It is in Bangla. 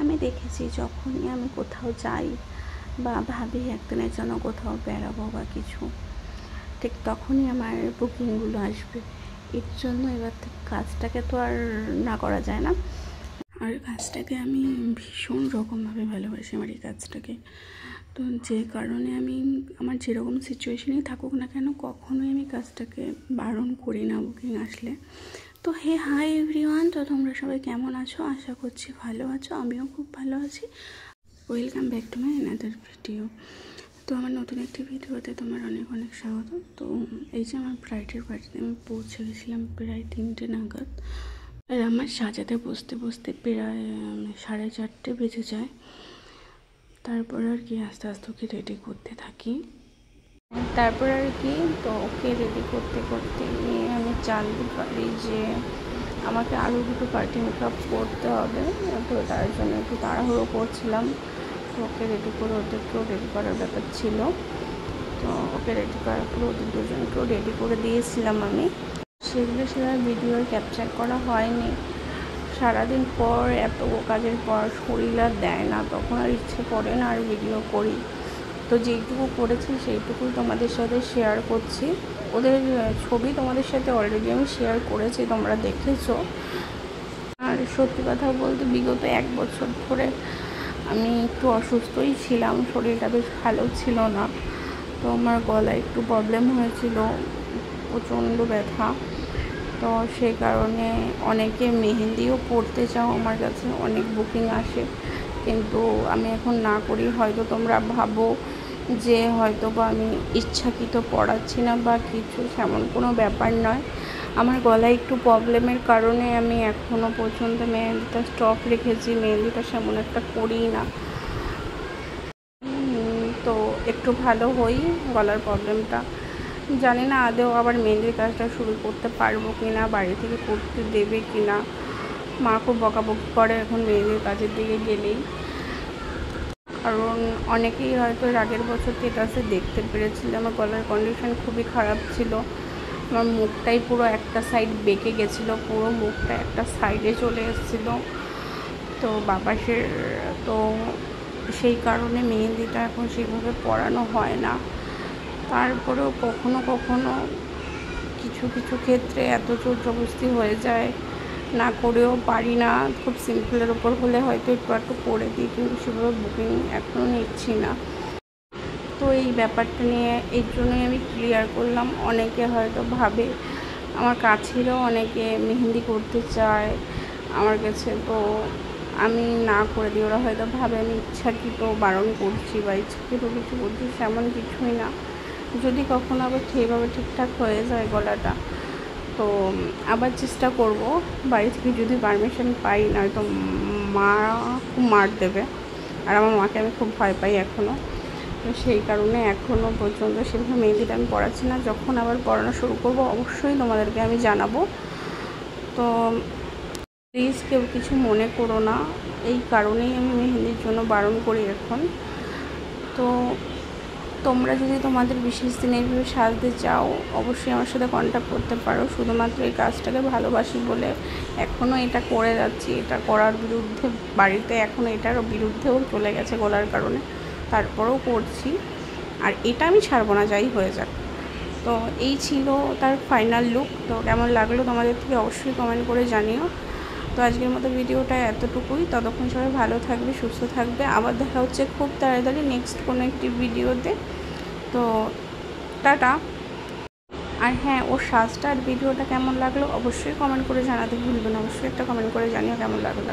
আমি দেখেছি যখনই আমি কোথাও যাই বা ভাবি একদিনের জন্য কোথাও বেড়াবো বা কিছু, ঠিক তখনই আমার বুকিংগুলো আসবে। এর জন্য এবার কাজটাকে তো আর না করা যায় না। আর কাজটাকে আমি ভীষণ রকমভাবে ভালোবাসি, আমার এই কাজটাকে। তো যে কারণে আমি আমার যেরকম সিচুয়েশনেই থাকুক না কেন, কখনোই আমি কাজটাকে বারণ করি না বুকিং আসলে। তো হাই এভরিওয়ান, তো তোমরা সবাই কেমন আছো? আশা করছি ভালো আছো, আমিও খুব ভালো আছি। Welcome back to my another video. তো আমার নতুন একটি ভিডিওতে তোমার অনেক অনেক স্বাগত। তো এই যে আমার ব্রাইডের বাড়িতে আমি পৌঁছে গেছিলাম প্রায় 3টে নাগাদ। আর আমার সাজাতে বসতে বসতে প্রায় 4:30 বেজে যায়। তারপর আর কি আস্তে আস্তে ওকে রেডি করতে থাকি। তারপর আর কি, তো ওকে রেডি করতে করতে নিয়ে আমি জানতে পারি যে আমাকে আরও দুটো পার্টি মেকআপ করতে হবে। তো তার জন্য একটু তাড়াহুড়ো করছিলাম। তো ওকে রেডি করে ওদেরকেও রেডি করার ব্যাপার ছিল। তো ওকে রেডি করার পর ওদের দুজনকেও রেডি করে দিয়েছিলাম আমি। সেগুলো ভিডিও ক্যাপচার করা হয়নি। সারাদিন পর এত কাজের পর শরীর আর দেয় না, তখন আর ইচ্ছে করে না আর ভিডিও করি। তো যেইটুকু করেছি সেইটুকুই তোমাদের সাথে শেয়ার করছি। ওদের ছবি তোমাদের সাথে অলরেডি আমি শেয়ার করেছি, তোমরা দেখেছো। আর সত্যি কথা বলতে বিগত 1 বছর ধরে আমি একটু অসুস্থই ছিলাম, শরীরটা বেশ ভালো ছিল না। তো আমার গলায় একটু প্রবলেম হয়েছিল, প্রচণ্ড ব্যথা। তো সেই কারণে অনেকে মেহেন্দিও পড়তে চাও, আমার কাছে অনেক বুকিং আসে, কিন্তু আমি এখন না করি। হয়তো তোমরা ভাবো যে হয়তো বা আমি ইচ্ছাকৃত পড়াচ্ছি না বা কিছু, সেমন কোনো ব্যাপার নয়। আমার গলায় একটু প্রবলেমের কারণে আমি এখনও পর্যন্ত মেহেন্দিটা স্টপ রেখেছি, মেহেন্দিটা সেমন একটা করি না। তো একটু ভালো হই, গলার প্রবলেমটা জানি না আদৌ আবার মেহেন্দির কাজটা শুরু করতে পারবো কি না, বাড়ি থেকে করতে দেবে কি না। মা খুব বকাবকি করে এখন মেহেন্দির কাজের দিকে গেলেই, কারণ অনেকেই হয়তো আগের বছর স্ট্যাটাসে দেখতে পেরেছিল আমার গলার কন্ডিশন খুবই খারাপ ছিল। আমার মুখটাই পুরো একটা সাইড বেঁকে গেছিলো, পুরো মুখটা একটা সাইডে চলে এসেছিলো। তো বাপাসের, তো সেই কারণে মেহেন্দিটা এখন সেভাবে পরানো হয় না। তারপরেও কখনো কখনো কিছু কিছু ক্ষেত্রে এত জোরজবস্তি হয়ে যায়, না করেও পারি না। খুব সিম্পলের ওপর হলে হয়তো একটু করে দিই, কিন্তু সেভাবে বুকিং এখনও নিচ্ছি না। তো এই ব্যাপারটা নিয়ে এর জন্যই আমি ক্লিয়ার করলাম। অনেকে হয়তো ভাবে, আমার কাছেরও অনেকে মেহেন্দি করতে চায় আমার কাছে, তো আমি না করে দিই। ওরা হয়তো ভাবে আমি ইচ্ছাকৃত বারণ করছি বা ইচ্ছাকৃত কিছু করছি, সেমন কিছুই না। যদি কখনো আবার সেইভাবে ঠিকঠাক হয়ে যায় গলাটা, তো আবার চেষ্টা করব। বাড়ি থেকে যদি পারমিশন পাই, নয়তো মা খুব মার দেবে, আর আমার মাকে আমি খুব ভয় পাই এখনও। তো সেই কারণে এখনও পর্যন্ত সেভাবে মেহেন্দিটা আমি পড়াচ্ছি না। যখন আবার পড়ানো শুরু করব অবশ্যই তোমাদেরকে আমি জানাবো। তো প্লিজ কেউ কিছু মনে করো না, এই কারণেই আমি মেহেন্দির জন্য বারণ করি এখন। তো তোমরা যদি তোমাদের বিশেষ দিনে এইভাবে সাজতে চাও, অবশ্যই আমার সাথে কন্ট্যাক্ট করতে পারো। শুধুমাত্র এই কাজটাকে ভালোবাসি বলে এখনও এটা করে যাচ্ছি। এটা করার বিরুদ্ধে, বাড়িতে এখনও এটার বিরুদ্ধেও চলে গেছে গলার কারণে, তারপরেও করছি। আর এটা আমি ছাড়বো না, যাই হয়ে যাক। তো এই ছিল তার ফাইনাল লুক। তো কেমন লাগলো তোমাদের থেকে অবশ্যই কমেন্ট করে জানিও। তো আজকের মতো ভিডিওটা এতটুকুই। ততক্ষণ সবাই ভালো থাকবে, সুস্থ থাকবে। আবার দেখা হচ্ছে খুব তাড়াতাড়ি নেক্সট কোনো একটি ভিডিওতে। তো টাটা। আর হ্যাঁ, ওর সাজটা আর ভিডিওটা কেমন লাগলো অবশ্যই কমেন্ট করে জানাতে ভুলবেন। অবশ্যই একটা কমেন্ট করে জানিও কেমন লাগলো।